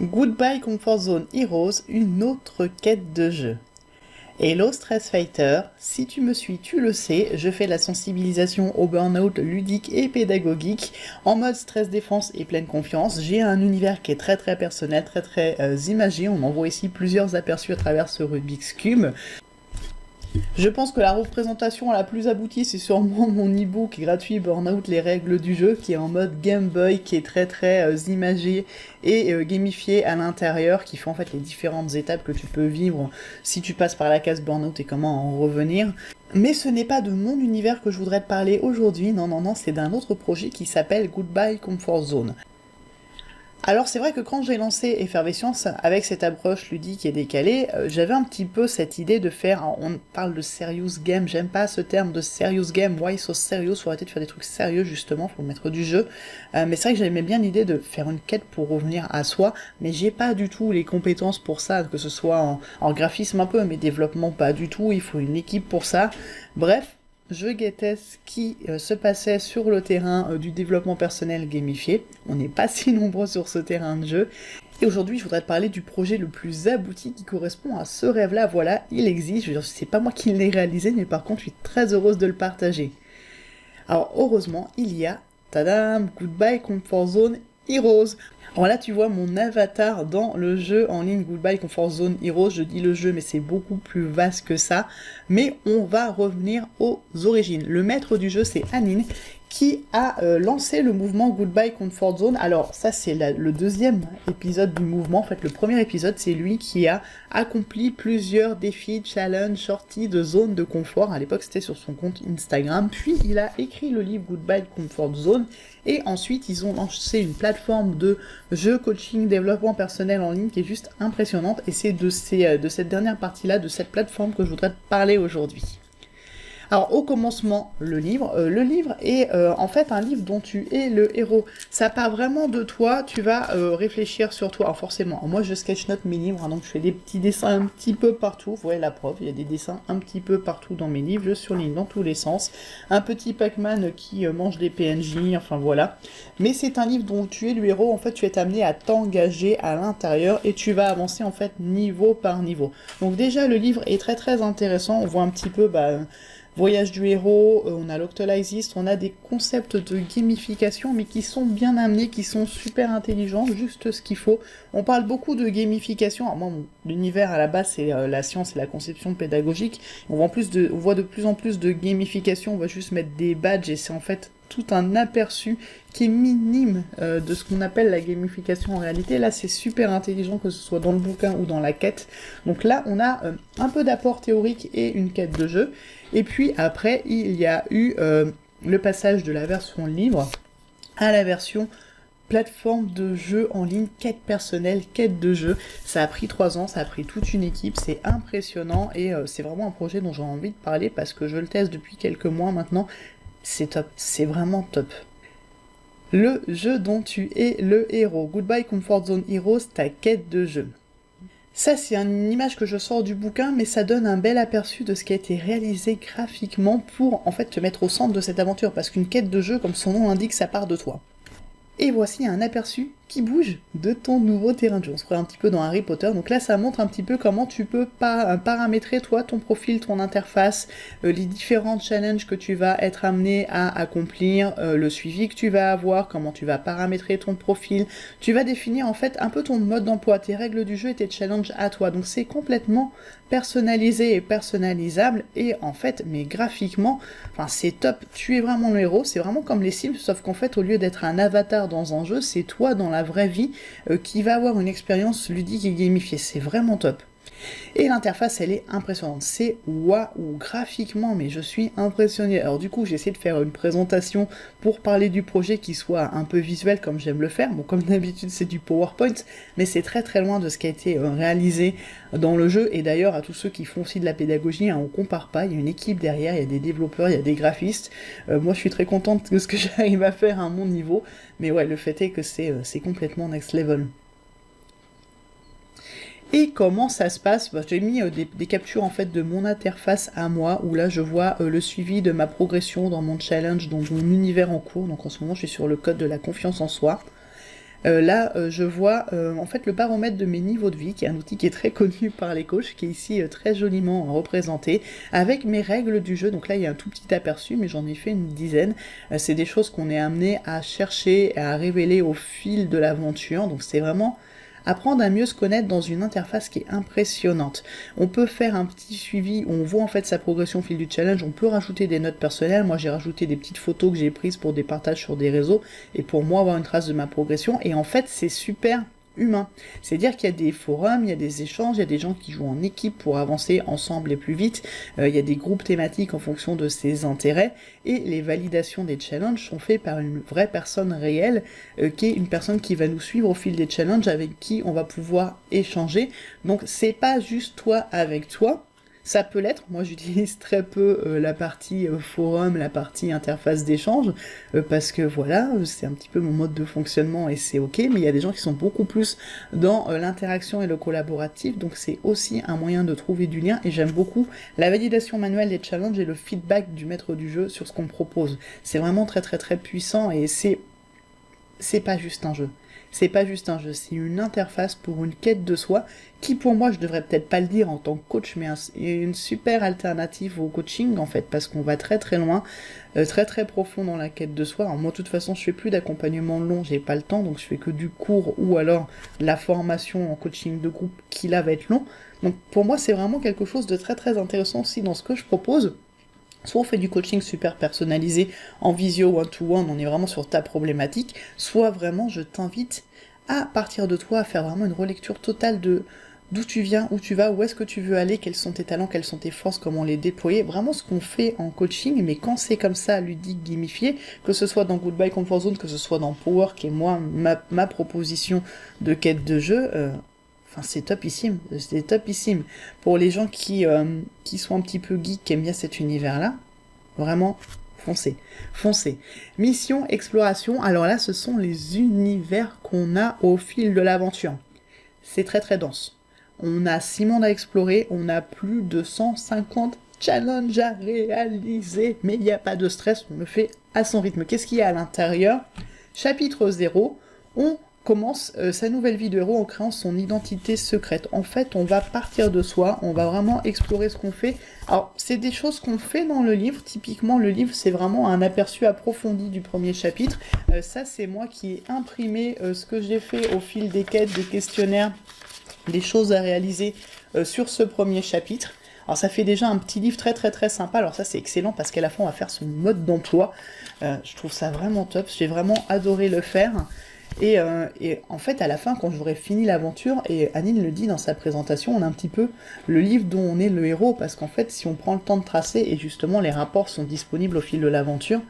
Goodbye Comfort Zone Heroes, une autre quête de jeu. Hello Stress Fighter, si tu me suis, tu le sais, je fais la sensibilisation au burn-out ludique et pédagogique en mode stress défense et pleine confiance. J'ai un univers qui est très personnel, très imagé. On en voit ici plusieurs aperçus à travers ce Rubik's Cube. Je pense que la représentation la plus aboutie, c'est sûrement mon e-book gratuit Burnout, les règles du jeu, qui est en mode Game Boy, qui est très imagé et gamifié à l'intérieur, qui fait en fait les différentes étapes que tu peux vivre si tu passes par la case Burnout et comment en revenir. Mais ce n'est pas de mon univers que je voudrais te parler aujourd'hui, non, c'est d'un autre projet qui s'appelle Goodbye Comfort Zone. Alors c'est vrai que quand j'ai lancé Effervescence, avec cette approche ludique et décalée, j'avais un petit peu cette idée de faire, on parle de serious game, j'aime pas ce terme de serious game, why so serious, faut arrêter de faire des trucs sérieux justement, faut mettre du jeu, mais c'est vrai que j'aimais bien l'idée de faire une quête pour revenir à soi, mais j'ai pas du tout les compétences pour ça, que ce soit en graphisme un peu, mais développement pas du tout, il faut une équipe pour ça, bref. Je guettais ce qui se passait sur le terrain du développement personnel gamifié. On n'est pas si nombreux sur ce terrain de jeu. Et aujourd'hui, je voudrais te parler du projet le plus abouti qui correspond à ce rêve-là. Voilà, il existe. Je veux dire, c'est pas moi qui l'ai réalisé, mais par contre, je suis très heureuse de le partager. Alors, heureusement, il y a, tadam, Goodbye Comfort Zone Heroes. Alors là, tu vois mon avatar dans le jeu en ligne Goodbye Comfort Zone Heroes. Je dis le jeu, mais c'est beaucoup plus vaste que ça. Mais on va revenir aux origines. Le maître du jeu, c'est Anine, qui a lancé le mouvement Goodbye Comfort Zone. Alors ça, c'est le deuxième épisode du mouvement. En fait, le premier épisode, c'est lui qui a accompli plusieurs défis, challenges, sorties de zone de confort. À l'époque, c'était sur son compte Instagram. Puis, il a écrit le livre Goodbye Comfort Zone. Et ensuite, ils ont lancé une plateforme de jeu, coaching, développement personnel en ligne qui est juste impressionnante. Et c'est de cette dernière partie-là, de cette plateforme que je voudrais te parler aujourd'hui. Alors au commencement, le livre est en fait un livre dont tu es le héros. Ça part vraiment de toi, tu vas réfléchir sur toi. Alors forcément, moi je sketchnote mes livres, hein, donc je fais des petits dessins un petit peu partout. Vous voyez la preuve, il y a des dessins un petit peu partout dans mes livres, je surligne dans tous les sens. Un petit Pac-Man qui mange des PNJ, enfin voilà. Mais c'est un livre dont tu es le héros, en fait tu es amené à t'engager à l'intérieur et tu vas avancer en fait niveau par niveau. Donc déjà le livre est très intéressant, on voit un petit peu... Voyage du héros, on a l'Octolizist, on a des concepts de gamification, mais qui sont bien amenés, qui sont super intelligents, juste ce qu'il faut. On parle beaucoup de gamification. Alors moi, l'univers à la base, c'est la science et la conception pédagogique. On voit de plus en plus de gamification, on va juste mettre des badges, et c'est en fait tout un aperçu qui est minime de ce qu'on appelle la gamification en réalité. Là, c'est super intelligent, que ce soit dans le bouquin ou dans la quête. Donc là, on a un peu d'apport théorique et une quête de jeu. Et puis après, il y a eu le passage de la version livre à la version plateforme de jeu en ligne, quête personnelle, quête de jeu. Ça a pris 3 ans, ça a pris toute une équipe, c'est impressionnant et c'est vraiment un projet dont j'ai envie de parler parce que je le teste depuis quelques mois maintenant. C'est top, c'est vraiment top. Le jeu dont tu es le héros. Goodbye Comfort Zone Heroes, ta quête de jeu. Ça, c'est une image que je sors du bouquin, mais ça donne un bel aperçu de ce qui a été réalisé graphiquement pour, en fait, te mettre au centre de cette aventure, parce qu'une quête de jeu, comme son nom l'indique, ça part de toi. Et voici un aperçu qui bouge de ton nouveau terrain de jeu. On se croit un petit peu dans Harry Potter, donc là ça montre un petit peu comment tu peux paramétrer toi, ton profil, ton interface, les différents challenges que tu vas être amené à accomplir, le suivi que tu vas avoir, comment tu vas paramétrer ton profil. Tu vas définir en fait un peu ton mode d'emploi, tes règles du jeu et tes challenges à toi. Donc c'est complètement personnalisé et personnalisable et en fait, mais graphiquement, enfin c'est top. Tu es vraiment le héros, c'est vraiment comme les Sims, sauf qu'en fait au lieu d'être un avatar dans un jeu, c'est toi dans la vraie vie qui va avoir une expérience ludique et gamifiée. C'est vraiment top. Et l'interface, elle est impressionnante. C'est waouh, graphiquement, mais je suis impressionné. Alors du coup, j'ai essayé de faire une présentation pour parler du projet qui soit un peu visuel comme j'aime le faire. Bon, comme d'habitude, c'est du PowerPoint, mais c'est très loin de ce qui a été réalisé dans le jeu. Et d'ailleurs, à tous ceux qui font aussi de la pédagogie, hein, on compare pas. Il y a une équipe derrière, il y a des développeurs, il y a des graphistes. Moi, je suis très contente de ce que j'arrive à faire à mon niveau. Mais ouais, le fait est que c'est complètement next level. Et comment ça se passe? J'ai mis des captures en fait de mon interface à moi, où là je vois le suivi de ma progression dans mon challenge, dans mon univers en cours. Donc en ce moment je suis sur le code de la confiance en soi. Je vois en fait le baromètre de mes niveaux de vie, qui est un outil qui est très connu par les coachs, qui est ici très joliment représenté, avec mes règles du jeu. Donc là, il y a un tout petit aperçu, mais j'en ai fait une dizaine. C'est des choses qu'on est amené à chercher, à révéler au fil de l'aventure. Donc c'est vraiment apprendre à mieux se connaître dans une interface qui est impressionnante. On peut faire un petit suivi, on voit en fait sa progression au fil du challenge, on peut rajouter des notes personnelles. Moi j'ai rajouté des petites photos que j'ai prises pour des partages sur des réseaux, et pour moi avoir une trace de ma progression, et en fait c'est super humain. C'est-à-dire qu'il y a des forums, il y a des échanges, il y a des gens qui jouent en équipe pour avancer ensemble et plus vite, il y a des groupes thématiques en fonction de ses intérêts, et les validations des challenges sont faites par une vraie personne réelle, qui est une personne qui va nous suivre au fil des challenges, avec qui on va pouvoir échanger. Donc c'est pas juste toi avec toi. Ça peut l'être, moi j'utilise très peu la partie forum, la partie interface d'échange, parce que voilà, c'est un petit peu mon mode de fonctionnement et c'est ok, mais il y a des gens qui sont beaucoup plus dans l'interaction et le collaboratif, donc c'est aussi un moyen de trouver du lien, et j'aime beaucoup la validation manuelle des challenges et le feedback du maître du jeu sur ce qu'on me propose. C'est vraiment très très très puissant, et c'est pas juste un jeu. C'est pas juste un jeu, c'est une interface pour une quête de soi qui, pour moi, je devrais peut-être pas le dire en tant que coach, mais une super alternative au coaching, en fait, parce qu'on va très très loin, très très profond dans la quête de soi. Alors moi, de toute façon, je fais plus d'accompagnement long, j'ai pas le temps, donc je fais que du cours ou alors la formation en coaching de groupe qui là va être long. Donc pour moi, c'est vraiment quelque chose de très très intéressant aussi dans ce que je propose. Soit on fait du coaching super personnalisé en visio one-to-one, on est vraiment sur ta problématique, soit vraiment je t'invite à partir de toi, à faire vraiment une relecture totale de d'où tu viens, où tu vas, où est-ce que tu veux aller, quels sont tes talents, quelles sont tes forces, comment les déployer, vraiment ce qu'on fait en coaching, mais quand c'est comme ça, ludique, gamifié, que ce soit dans Goodbye Comfort Zone, que ce soit dans Power, qui est moi, ma proposition de quête de jeu, enfin, c'est topissime, c'est topissime. Pour les gens qui sont un petit peu geeks, qui aiment bien cet univers-là, vraiment, foncez, foncez. Mission, exploration, alors là, ce sont les univers qu'on a au fil de l'aventure. C'est très très dense. On a 6 mondes à explorer, on a plus de 150 challenges à réaliser, mais il n'y a pas de stress, on le fait à son rythme. Qu'est-ce qu'il y a à l'intérieur ? Chapitre 0, on commence sa nouvelle vie de héros en créant son identité secrète. En fait, on va partir de soi, on va vraiment explorer ce qu'on fait. Alors, c'est des choses qu'on fait dans le livre. Typiquement, le livre, c'est vraiment un aperçu approfondi du premier chapitre. Ça, c'est moi qui ai imprimé ce que j'ai fait au fil des quêtes, des questionnaires, des choses à réaliser sur ce premier chapitre. Alors ça fait déjà un petit livre très très très sympa. Alors ça c'est excellent parce qu'à la fin on va faire son mode d'emploi. Je trouve ça vraiment top. J'ai vraiment adoré le faire. Et en fait, à la fin, quand j'aurai fini l'aventure, et Anine le dit dans sa présentation, on a un petit peu le livre dont on est le héros, parce qu'en fait, si on prend le temps de tracer, et justement les rapports sont disponibles au fil de l'aventure,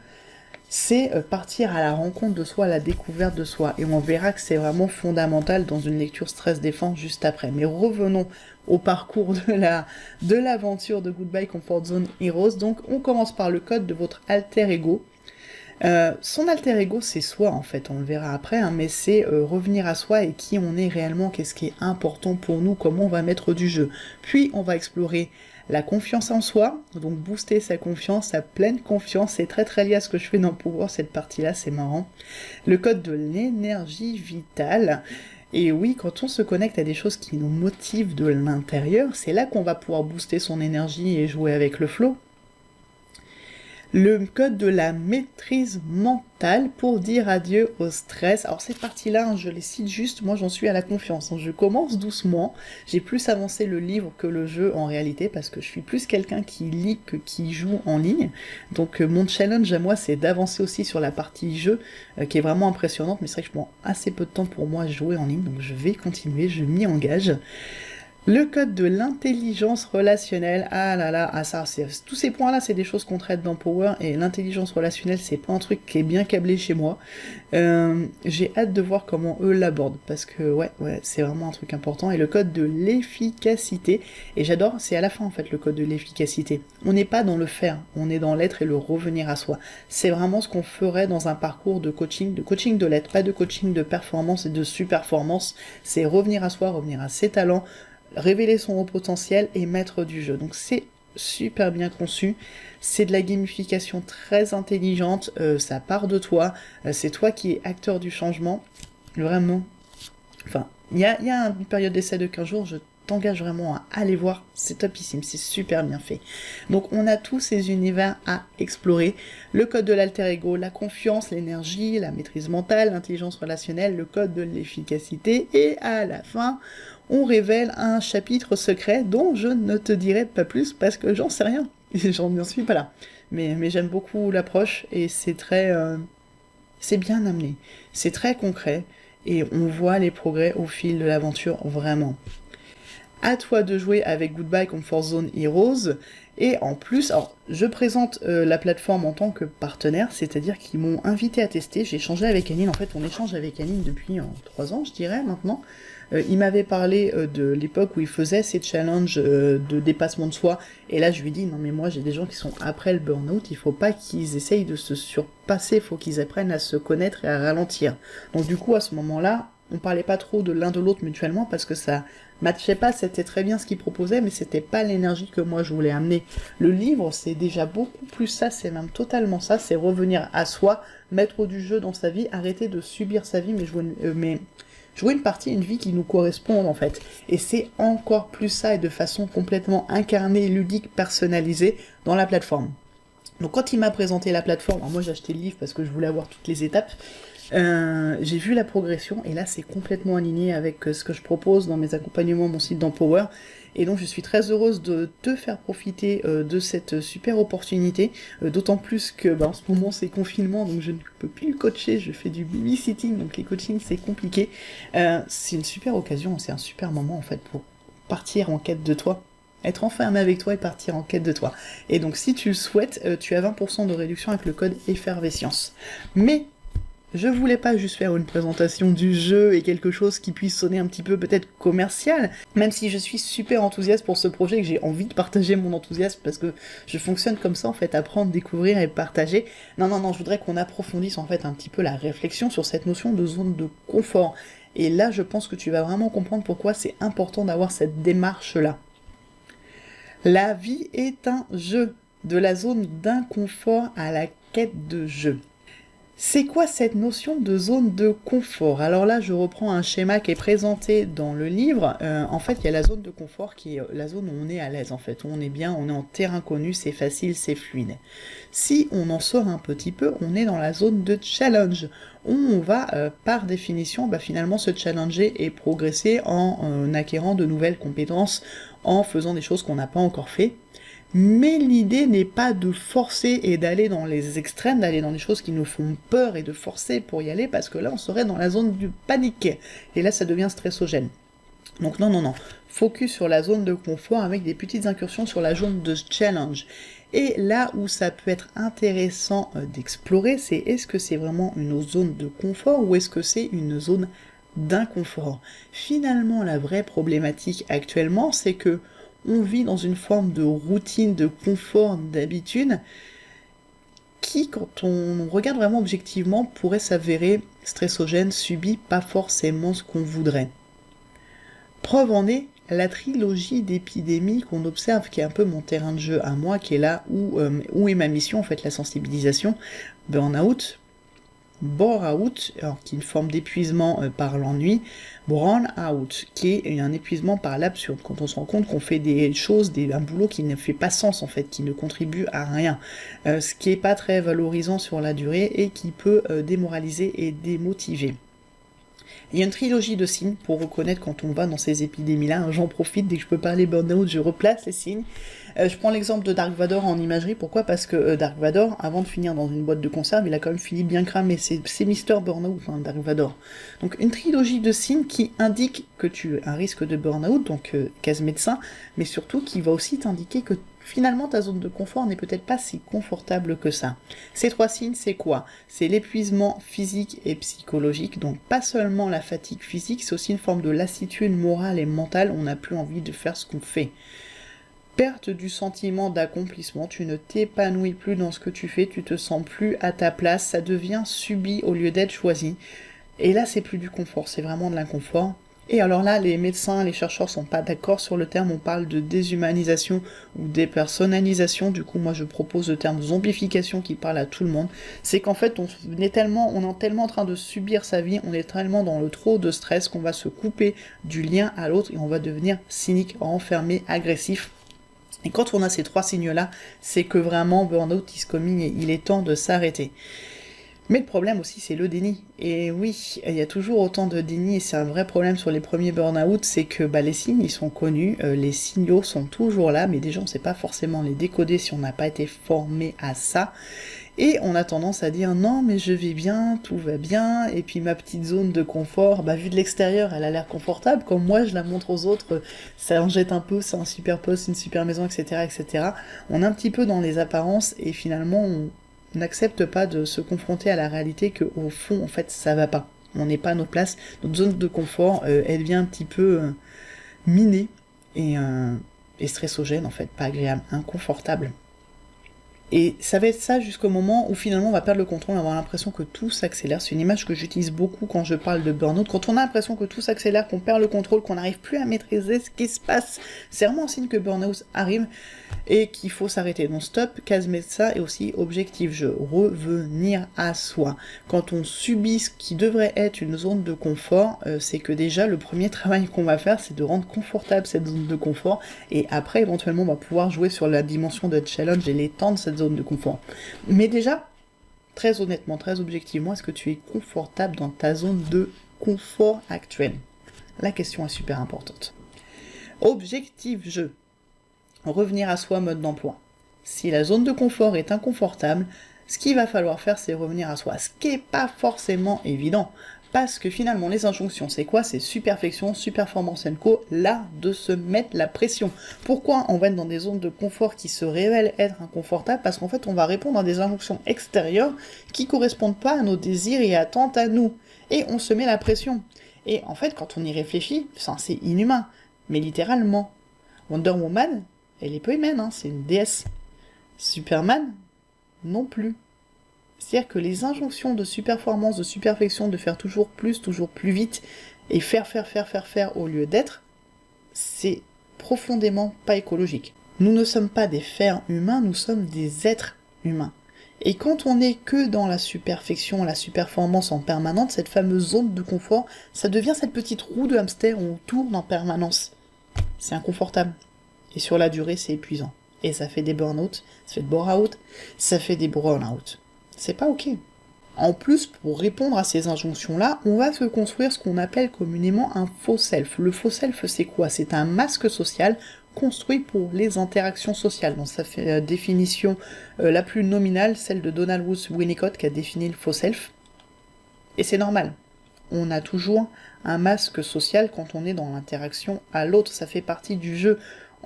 c'est partir à la rencontre de soi, à la découverte de soi. Et on verra que c'est vraiment fondamental dans une lecture stress-défense juste après. Mais revenons au parcours de l'aventure de Goodbye Comfort Zone Heroes. Donc, on commence par le code de votre alter ego. Son alter ego, c'est soi en fait, on le verra après, hein, mais c'est revenir à soi et qui on est réellement, qu'est-ce qui est important pour nous, comment on va mettre du jeu. Puis on va explorer la confiance en soi, donc booster sa confiance, sa pleine confiance, c'est très très lié à ce que je fais dans Power, cette partie-là, c'est marrant. Le code de l'énergie vitale. Et oui, quand on se connecte à des choses qui nous motivent de l'intérieur, c'est là qu'on va pouvoir booster son énergie et jouer avec le flow. Le code de la maîtrise mentale pour dire adieu au stress. Alors cette partie-là, hein, je les cite juste, moi j'en suis à la confiance. Hein. Je commence doucement, j'ai plus avancé le livre que le jeu en réalité, parce que je suis plus quelqu'un qui lit que qui joue en ligne. Donc mon challenge à moi, c'est d'avancer aussi sur la partie jeu, qui est vraiment impressionnante, mais c'est vrai que je prends assez peu de temps pour moi à jouer en ligne, donc je vais continuer, je m'y engage. Le code de l'intelligence relationnelle, ah là là, ah ça, tous ces points-là, c'est des choses qu'on traite dans Power, et l'intelligence relationnelle, c'est pas un truc qui est bien câblé chez moi. J'ai hâte de voir comment eux l'abordent, parce que ouais, c'est vraiment un truc important. Et le code de l'efficacité, et j'adore, c'est à la fin en fait le code de l'efficacité. On n'est pas dans le faire, on est dans l'être et le revenir à soi. C'est vraiment ce qu'on ferait dans un parcours de coaching de l'être, pas de coaching de performance et de super-performance, c'est revenir à soi, revenir à ses talents, révéler son haut potentiel et mettre du jeu. Donc c'est super bien conçu, c'est de la gamification très intelligente, ça part de toi, c'est toi qui es acteur du changement. Vraiment. Enfin, il y a une période d'essai de 15 jours, je t'engage vraiment à aller voir, c'est topissime, c'est super bien fait. Donc on a tous ces univers à explorer, le code de l'alter ego, la confiance, l'énergie, la maîtrise mentale, l'intelligence relationnelle, le code de l'efficacité, et à la fin, on révèle un chapitre secret dont je ne te dirai pas plus parce que j'en sais rien, j'en suis pas là. Mais j'aime beaucoup l'approche et c'est très... c'est bien amené, c'est très concret, et on voit les progrès au fil de l'aventure, vraiment. À toi de jouer avec Goodbye Comfort Zone Heroes, et en plus, alors je présente la plateforme en tant que partenaire, c'est-à-dire qu'ils m'ont invité à tester, j'ai échangé avec Anine, en fait on échange avec Anine depuis 3 ans je dirais maintenant. Il m'avait parlé de l'époque où il faisait ces challenges de dépassement de soi, et là je lui dis non mais moi j'ai des gens qui sont après le burn-out, il faut pas qu'ils essayent de se surpasser, il faut qu'ils apprennent à se connaître et à ralentir. Donc du coup à ce moment-là, on parlait pas trop de l'un de l'autre mutuellement parce que ça matchait pas, c'était très bien ce qu'il proposait, mais c'était pas l'énergie que moi je voulais amener. Le livre, c'est déjà beaucoup plus ça, c'est même totalement ça, c'est revenir à soi, mettre du jeu dans sa vie, arrêter de subir sa vie, mais jouer une partie, une vie qui nous corresponde en fait. Et c'est encore plus ça, et de façon complètement incarnée, ludique, personnalisée dans la plateforme. Donc quand il m'a présenté la plateforme, alors moi j'ai acheté le livre parce que je voulais avoir toutes les étapes, j'ai vu la progression et là c'est complètement aligné avec ce que je propose dans mes accompagnements, mon site d'Empower, et donc je suis très heureuse de te faire profiter de cette super opportunité, d'autant plus que en ce moment c'est confinement, donc je ne peux plus coacher, je fais du babysitting, donc les coachings c'est compliqué. C'est une super occasion, c'est un super moment en fait pour partir en quête de toi, être enfermé avec toi et partir en quête de toi. Et donc si tu le souhaites, tu as 20% de réduction avec le code effervescience. Mais je voulais pas juste faire une présentation du jeu et quelque chose qui puisse sonner un petit peu peut-être commercial, même si je suis super enthousiaste pour ce projet, que j'ai envie de partager mon enthousiasme parce que je fonctionne comme ça en fait, apprendre, découvrir et partager. Non, je voudrais qu'on approfondisse en fait un petit peu la réflexion sur cette notion de zone de confort. Et là, je pense que tu vas vraiment comprendre pourquoi c'est important d'avoir cette démarche-là. La vie est un jeu, de la zone d'inconfort à la quête de jeu. C'est quoi cette notion de zone de confort? Alors là, je reprends un schéma qui est présenté dans le livre. En fait, il y a la zone de confort qui est la zone où on est à l'aise, en fait, où on est bien, on est en terrain connu, c'est facile, c'est fluide. Si on en sort un petit peu, on est dans la zone de challenge, où on va, par définition, finalement se challenger et progresser en acquérant de nouvelles compétences, en faisant des choses qu'on n'a pas encore fait. Mais l'idée n'est pas de forcer et d'aller dans les extrêmes, d'aller dans des choses qui nous font peur et de forcer pour y aller, parce que là on serait dans la zone du panique, et là ça devient stressogène. Donc non, focus sur la zone de confort avec des petites incursions sur la zone de challenge. Et là où ça peut être intéressant d'explorer, c'est est-ce que c'est vraiment une zone de confort ou est-ce que c'est une zone d'inconfort? Finalement, la vraie problématique actuellement, c'est que on vit dans une forme de routine, de confort, d'habitude, qui, quand on regarde vraiment objectivement, pourrait s'avérer stressogène, subit pas forcément ce qu'on voudrait. Preuve en est la trilogie d'épidémies qu'on observe, qui est un peu mon terrain de jeu à moi, qui est là où est ma mission, en fait, la sensibilisation, burn-out, bore-out, alors qui est une forme d'épuisement par l'ennui, burn-out, qui est un épuisement par l'absurde, quand on se rend compte qu'on fait des choses, un boulot qui ne fait pas sens en fait, qui ne contribue à rien, ce qui est pas très valorisant sur la durée et qui peut démoraliser et démotiver. Il y a une trilogie de signes pour reconnaître quand on va dans ces épidémies-là. J'en profite, dès que je peux parler burn-out, je replace les signes. Je prends l'exemple de Dark Vador en imagerie. Pourquoi? Parce que Dark Vador, avant de finir dans une boîte de conserve, il a quand même fini bien cramé. C'est Mister Burnout, Dark Vador. Donc une trilogie de signes qui indique que tu as un risque de burn-out, donc case médecin, mais surtout qui va aussi t'indiquer que finalement ta zone de confort n'est peut-être pas si confortable que ça. Ces 3 signes, c'est quoi? C'est l'épuisement physique et psychologique, donc pas seulement la fatigue physique, c'est aussi une forme de lassitude morale et mentale, on n'a plus envie de faire ce qu'on fait. Perte du sentiment d'accomplissement, tu ne t'épanouis plus dans ce que tu fais, tu te sens plus à ta place, ça devient subi au lieu d'être choisi. Et là, c'est plus du confort, c'est vraiment de l'inconfort. Et alors là, les médecins, les chercheurs sont pas d'accord sur le terme, on parle de déshumanisation ou dépersonnalisation, du coup moi je propose le terme zombification qui parle à tout le monde. C'est qu'en fait on est tellement en train de subir sa vie, on est tellement dans le trop de stress qu'on va se couper du lien à l'autre et on va devenir cynique, renfermé, agressif. Et quand on a ces 3 signes-là, c'est que vraiment burn-out is coming et il est temps de s'arrêter. Mais le problème aussi, c'est le déni. Et oui, il y a toujours autant de déni, et c'est un vrai problème sur les premiers burn-out, c'est que les signes, ils sont connus, les signaux sont toujours là, mais déjà, on ne sait pas forcément les décoder si on n'a pas été formé à ça. Et on a tendance à dire, non, mais je vais bien, tout va bien, et puis ma petite zone de confort, vue de l'extérieur, elle a l'air confortable, comme moi, je la montre aux autres, ça en jette un peu, c'est un super poste, une super maison, etc., etc. On est un petit peu dans les apparences, et finalement, on n'accepte pas de se confronter à la réalité qu'au fond, en fait, ça va pas. On n'est pas à notre place. Notre zone de confort, elle devient un petit peu minée et stressogène, en fait, pas agréable, inconfortable. Et ça va être ça jusqu'au moment où finalement on va perdre le contrôle, on va avoir l'impression que tout s'accélère. C'est une image que j'utilise beaucoup quand je parle de burn-out. Quand on a l'impression que tout s'accélère, qu'on perd le contrôle, qu'on n'arrive plus à maîtriser ce qui se passe, c'est vraiment un signe que burn-out arrive et qu'il faut s'arrêter. Donc stop, caser ça et aussi objectif jeu, revenir à soi. Quand on subit ce qui devrait être une zone de confort, c'est que déjà le premier travail qu'on va faire, c'est de rendre confortable cette zone de confort et après éventuellement on va pouvoir jouer sur la dimension de challenge et l'étendre cette zone de confort. Mais déjà, très honnêtement, très objectivement, est-ce que tu es confortable dans ta zone de confort actuelle? La question est super importante. Objectif jeu. Revenir à soi mode d'emploi. Si la zone de confort est inconfortable, ce qu'il va falloir faire, c'est revenir à soi. Ce qui n'est pas forcément évident. Parce que finalement, les injonctions, c'est quoi? C'est Superfection, Superformance & Co, là, de se mettre la pression. Pourquoi on va être dans des zones de confort qui se révèlent être inconfortables? Parce qu'en fait, on va répondre à des injonctions extérieures qui correspondent pas à nos désirs et attentes à nous. Et on se met la pression. Et en fait, quand on y réfléchit, c'est inhumain. Mais littéralement, Wonder Woman, elle est peu humaine, c'est une déesse. Superman, non plus. C'est-à-dire que les injonctions de superformance, de superfection, de faire toujours plus vite, et faire au lieu d'être, c'est profondément pas écologique. Nous ne sommes pas des fers humains, nous sommes des êtres humains. Et quand on n'est que dans la superfection, la superformance en permanence, cette fameuse zone de confort, ça devient cette petite roue de hamster où on tourne en permanence. C'est inconfortable. Et sur la durée, c'est épuisant. Et ça fait des burn-out, ça fait des bore-out, ça fait des burn-out. C'est pas ok. En plus, pour répondre à ces injonctions-là, on va se construire ce qu'on appelle communément un faux self. Le faux self, c'est quoi? C'est un masque social construit pour les interactions sociales. Donc ça fait la définition la plus nominale, celle de Donald Woods Winnicott qui a défini le faux self. Et c'est normal. On a toujours un masque social quand on est dans l'interaction à l'autre. Ça fait partie du jeu.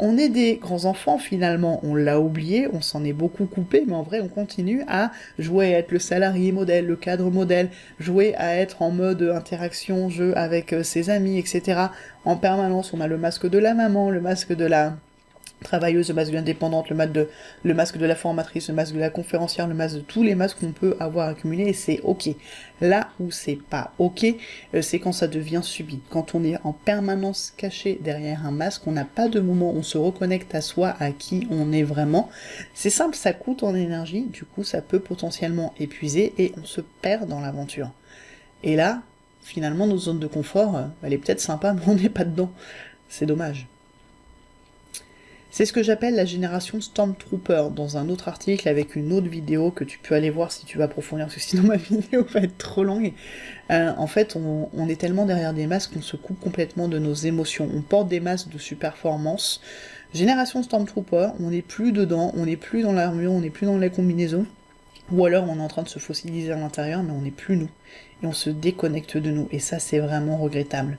On est des grands enfants finalement, on l'a oublié, on s'en est beaucoup coupé, mais en vrai on continue à jouer à être le salarié modèle, le cadre modèle, jouer à être en mode interaction, jeu avec ses amis, etc. En permanence, on a le masque de la maman, le masque de la travailleuse, le masque de l'indépendante, le masque de la formatrice, le masque de la conférencière, le masque de tous les masques qu'on peut avoir accumulés, et c'est ok. Là où c'est pas ok, c'est quand ça devient subi. Quand on est en permanence caché derrière un masque, on n'a pas de moment où on se reconnecte à soi, à qui on est vraiment. C'est simple, ça coûte en énergie, du coup ça peut potentiellement épuiser, et on se perd dans l'aventure. Et là, finalement, notre zone de confort, elle est peut-être sympa, mais on n'est pas dedans. C'est dommage. C'est ce que j'appelle la génération Stormtrooper, dans un autre article avec une autre vidéo que tu peux aller voir si tu vas approfondir, parce que sinon ma vidéo va être trop longue. En fait, on est tellement derrière des masques qu'on se coupe complètement de nos émotions. On porte des masques de superformance. Génération Stormtrooper, on n'est plus dedans, on n'est plus dans l'armure, on n'est plus dans la combinaison. Ou alors on est en train de se fossiliser à l'intérieur, mais on n'est plus nous. Et on se déconnecte de nous, et ça c'est vraiment regrettable.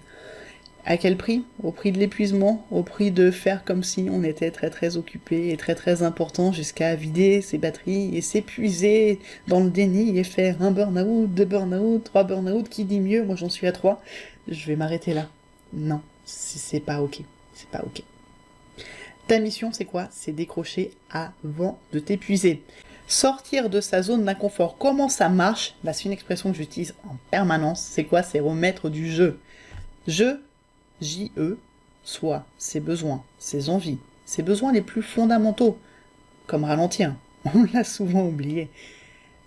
À quel prix? Au prix de l'épuisement, au prix de faire comme si on était très très occupé et très très important jusqu'à vider ses batteries et s'épuiser dans le déni et faire un burn-out, 2 burn-out, 3 burn-out, qui dit mieux? Moi j'en suis à 3, je vais m'arrêter là. Non, c'est pas ok, c'est pas ok. Ta mission c'est quoi? C'est décrocher avant de t'épuiser. Sortir de sa zone d'inconfort. Comment ça marche? C'est une expression que j'utilise en permanence. C'est quoi? C'est remettre du jeu. Jeu J-E, soi, ses besoins, ses envies, ses besoins les plus fondamentaux, comme ralentir, on l'a souvent oublié.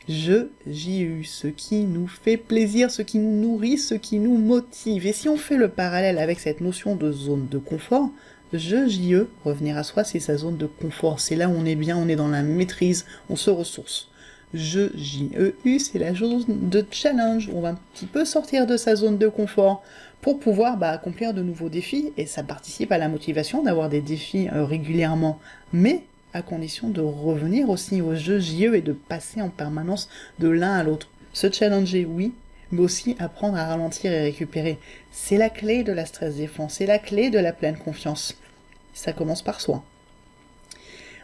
Je, J-U, ce qui nous fait plaisir, ce qui nous nourrit, ce qui nous motive. Et si on fait le parallèle avec cette notion de zone de confort, je, J-E, revenir à soi, c'est sa zone de confort. C'est là où on est bien, on est dans la maîtrise, on se ressource. Je, J-E-U, c'est la zone de challenge, on va un petit peu sortir de sa zone de confort pour pouvoir accomplir de nouveaux défis, et ça participe à la motivation d'avoir des défis régulièrement, mais à condition de revenir aussi au jeu JE et de passer en permanence de l'un à l'autre. Se challenger, oui, mais aussi apprendre à ralentir et récupérer. C'est la clé de la stress défense, c'est la clé de la pleine confiance. Ça commence par soi.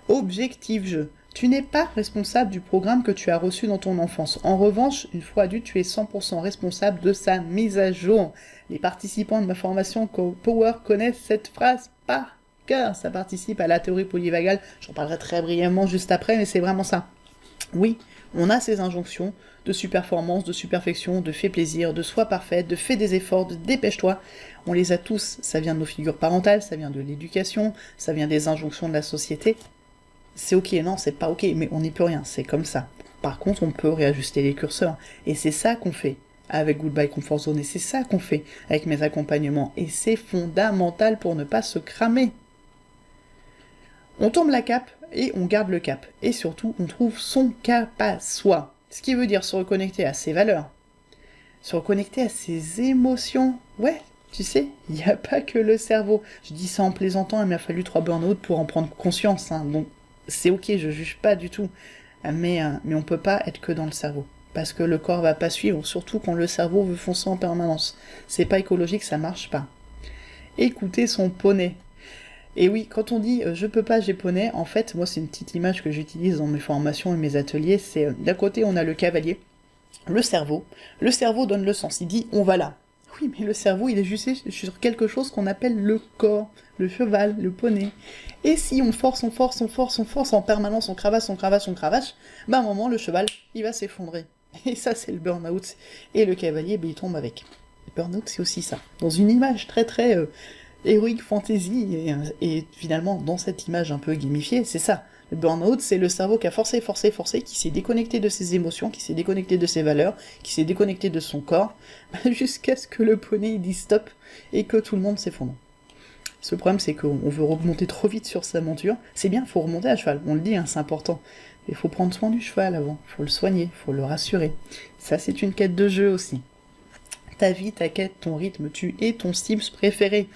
Objectif jeu. Tu n'es pas responsable du programme que tu as reçu dans ton enfance. En revanche, une fois adulte, tu es 100% responsable de sa mise à jour. Les participants de ma formation Power connaissent cette phrase par cœur. Ça participe à la théorie polyvagale. J'en parlerai très brièvement juste après, mais c'est vraiment ça. Oui, on a ces injonctions de super-performance, de superfection, de fais plaisir, de sois parfaite, de fais des efforts, de dépêche-toi. On les a tous. Ça vient de nos figures parentales, ça vient de l'éducation, ça vient des injonctions de la société. C'est ok, non, c'est pas ok, mais on n'y peut rien, c'est comme ça. Par contre, on peut réajuster les curseurs. Et c'est ça qu'on fait avec Goodbye Comfort Zone, et c'est ça qu'on fait avec mes accompagnements. Et c'est fondamental pour ne pas se cramer. On tombe la cape et on garde le cap. Et surtout, on trouve son cap à soi. Ce qui veut dire se reconnecter à ses valeurs, se reconnecter à ses émotions. Ouais, tu sais, il n'y a pas que le cerveau. Je dis ça en plaisantant, il m'a fallu 3 burn-out pour en prendre conscience. Donc c'est ok, je juge pas du tout. Mais on peut pas être que dans le cerveau. Parce que le corps va pas suivre, surtout quand le cerveau veut foncer en permanence. C'est pas écologique, ça marche pas. Écoutez son poney. Et oui, quand on dit je peux pas, j'ai poney, en fait, moi c'est une petite image que j'utilise dans mes formations et mes ateliers, c'est d'un côté on a le cavalier, le cerveau donne le sens, il dit on va là. Oui, mais le cerveau il est juste sur quelque chose qu'on appelle le corps, le cheval, le poney. Et si on force en permanence, on cravache, à un moment le cheval il va s'effondrer. Et ça c'est le burn-out. Et le cavalier, il tombe avec. Le burn-out c'est aussi ça. Dans une image très très heroic fantasy, et finalement dans cette image un peu gamifiée, c'est ça. Le burn-out, c'est le cerveau qui a forcé, qui s'est déconnecté de ses émotions, qui s'est déconnecté de ses valeurs, qui s'est déconnecté de son corps, jusqu'à ce que le poney il dise stop et que tout le monde s'effondre. Ce problème, c'est qu'on veut remonter trop vite sur sa monture. C'est bien, il faut remonter à cheval, on le dit, c'est important. Il faut prendre soin du cheval avant, il faut le soigner, il faut le rassurer. Ça, c'est une quête de jeu aussi. Ta vie, ta quête, ton rythme, tu es ton Sims préféré.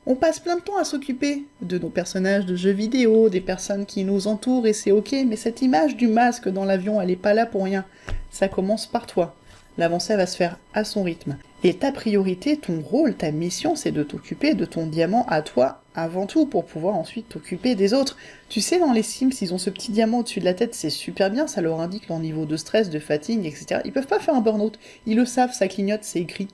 On passe plein de temps à s'occuper de nos personnages de jeux vidéo, des personnes qui nous entourent, et c'est ok, mais cette image du masque dans l'avion, elle est pas là pour rien. Ça commence par toi. L'avancée va se faire à son rythme. Et ta priorité, ton rôle, ta mission, c'est de t'occuper de ton diamant à toi avant tout, pour pouvoir ensuite t'occuper des autres. Tu sais, dans les Sims, ils ont ce petit diamant au-dessus de la tête, c'est super bien, ça leur indique leur niveau de stress, de fatigue, etc. Ils peuvent pas faire un burn-out. Ils le savent, ça clignote, c'est écrit.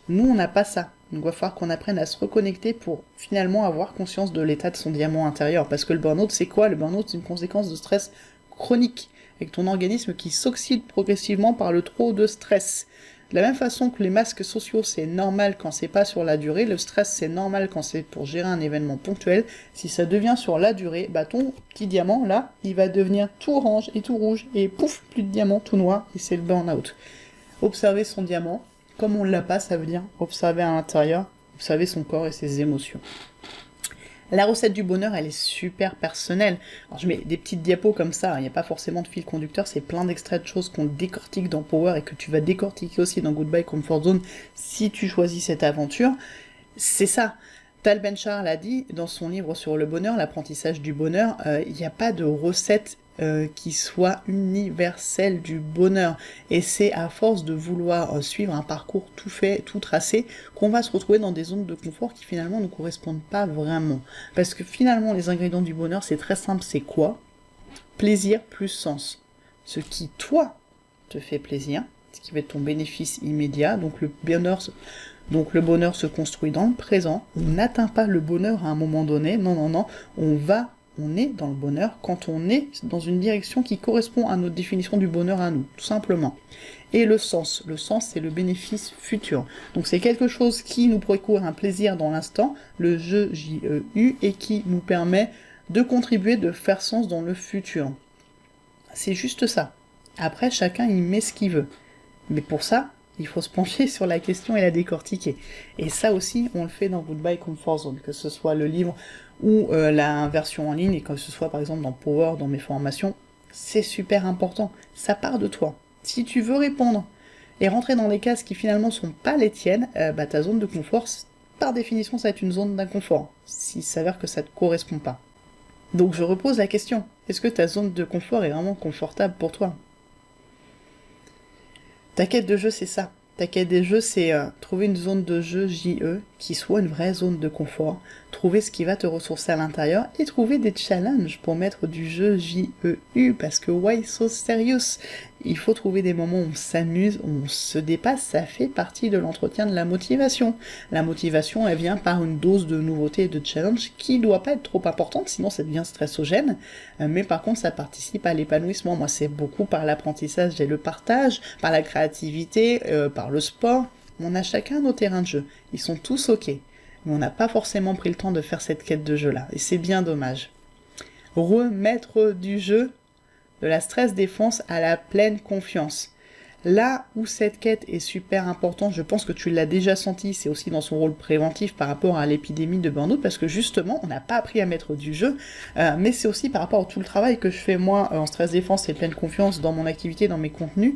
Nous, on n'a pas ça. Donc il va falloir qu'on apprenne à se reconnecter pour finalement avoir conscience de l'état de son diamant intérieur. Parce que le burn-out, c'est quoi? Le burn-out, c'est une conséquence de stress chronique, avec ton organisme qui s'oxyde progressivement par le trop de stress. De la même façon que les masques sociaux, c'est normal quand c'est pas sur la durée, le stress, c'est normal quand c'est pour gérer un événement ponctuel. Si ça devient sur la durée, ton petit diamant, là, il va devenir tout orange et tout rouge, et pouf, plus de diamant, tout noir, et c'est le burn-out. Observer son diamant. Comme on l'a pas, ça veut dire observer à l'intérieur, observer son corps et ses émotions. La recette du bonheur, elle est super personnelle. Alors je mets des petites diapos comme ça, il n'y a pas forcément de fil conducteur, c'est plein d'extraits de choses qu'on décortique dans Power et que tu vas décortiquer aussi dans Goodbye Comfort Zone si tu choisis cette aventure. C'est ça. Tal Ben-Shahar l'a dit dans son livre sur le bonheur, l'apprentissage du bonheur, il n'y a pas de recette qui soit universelle du bonheur. Et c'est à force de vouloir suivre un parcours tout fait, tout tracé, qu'on va se retrouver dans des zones de confort qui finalement ne correspondent pas vraiment. Parce que finalement, les ingrédients du bonheur, c'est très simple, c'est quoi? Plaisir plus sens. Ce qui, toi, te fait plaisir, ce qui va être ton bénéfice immédiat, donc le bonheur se construit dans le présent, on n'atteint pas le bonheur à un moment donné, non, on est dans le bonheur quand on est dans une direction qui correspond à notre définition du bonheur à nous, tout simplement. et le sens. Le sens, c'est le bénéfice futur. Donc c'est quelque chose qui nous procure un plaisir dans l'instant, le jeu J-E-U, et qui nous permet de contribuer, de faire sens dans le futur. C'est juste ça. Après, chacun y met ce qu'il veut. Mais pour ça, il faut se pencher sur la question et la décortiquer. Et ça aussi, on le fait dans Goodbye Comfort Zone, que ce soit le livre ou la version en ligne, et que ce soit par exemple dans Power, dans mes formations, c'est super important. Ça part de toi. Si tu veux répondre et rentrer dans des cases qui finalement sont pas les tiennes, ta zone de confort, par définition, ça va être une zone d'inconfort, s'il s'avère que ça te correspond pas. Donc je repose la question, est-ce que ta zone de confort est vraiment confortable pour toi ? Ta quête de jeu, c'est ça. Ta quête des jeux, c'est trouver une zone de jeu JE qui soit une vraie zone de confort, trouver ce qui va te ressourcer à l'intérieur et trouver des challenges pour mettre du jeu JEU, parce que why so serious ? Il faut trouver des moments où on s'amuse, où on se dépasse, ça fait partie de l'entretien de la motivation. La motivation, elle vient par une dose de nouveauté et de challenge qui doit pas être trop importante, sinon ça devient stressogène, mais par contre ça participe à l'épanouissement. Moi c'est beaucoup par l'apprentissage et le partage, par la créativité, par le sport. On a chacun nos terrains de jeu, ils sont tous ok, mais on n'a pas forcément pris le temps de faire cette quête de jeu là, et c'est bien dommage. Remettre du jeu, de la stress défense à la pleine confiance. Là où cette quête est super importante, je pense que tu l'as déjà senti, c'est aussi dans son rôle préventif par rapport à l'épidémie de burn-out, parce que justement, on n'a pas appris à mettre du jeu, mais c'est aussi par rapport à tout le travail que je fais moi en stress défense et pleine confiance dans mon activité, dans mes contenus,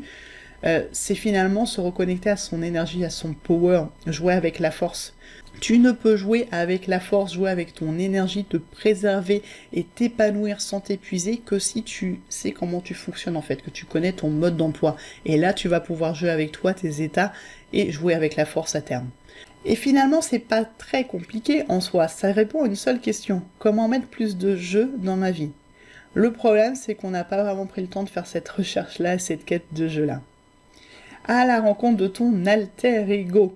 c'est finalement se reconnecter à son énergie, à son power, jouer avec la force. Tu ne peux jouer avec la force, jouer avec ton énergie, te préserver et t'épanouir sans t'épuiser que si tu sais comment tu fonctionnes en fait, que tu connais ton mode d'emploi. Et là, tu vas pouvoir jouer avec toi, tes états et jouer avec la force à terme. Et finalement, c'est pas très compliqué en soi, ça répond à une seule question. Comment mettre plus de jeu dans ma vie ? Le problème, c'est qu'on n'a pas vraiment pris le temps de faire cette recherche-là, cette quête de jeu-là. À la rencontre de ton alter ego.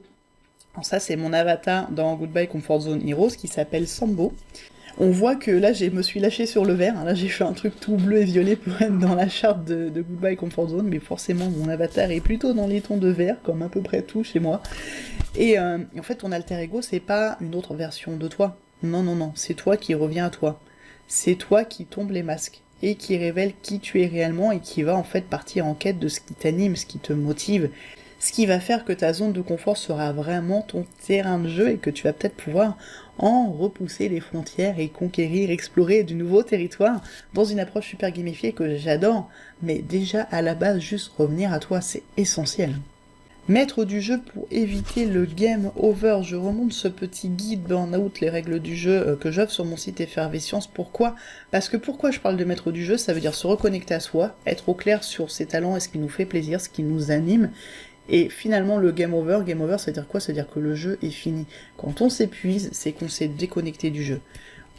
Alors ça, c'est mon avatar dans Goodbye Comfort Zone Heroes qui s'appelle Sambo. On voit que là, je me suis lâché sur le vert. Là, j'ai fait un truc tout bleu et violet pour être dans la charte de Goodbye Comfort Zone, mais forcément, mon avatar est plutôt dans les tons de vert, comme à peu près tout chez moi. Et en fait, ton alter ego, c'est pas une autre version de toi. Non, non, non, c'est toi qui reviens à toi. C'est toi qui tombe les masques et qui révèle qui tu es réellement et qui va en fait partir en quête de ce qui t'anime, ce qui te motive, ce qui va faire que ta zone de confort sera vraiment ton terrain de jeu et que tu vas peut-être pouvoir en repousser les frontières et conquérir, explorer du nouveau territoire dans une approche super gamifiée que j'adore, mais déjà à la base, juste revenir à toi, c'est essentiel. Mettre du jeu pour éviter le game over. Je remonte ce petit guide Burnout, les règles du jeu que j'offre sur mon site Effervescence. Pourquoi ? Parce que pourquoi je parle de mettre du jeu, ça veut dire se reconnecter à soi, être au clair sur ses talents et ce qui nous fait plaisir, ce qui nous anime. Et finalement, le game over, ça veut dire quoi ? Ça veut dire que le jeu est fini. Quand on s'épuise, c'est qu'on s'est déconnecté du jeu.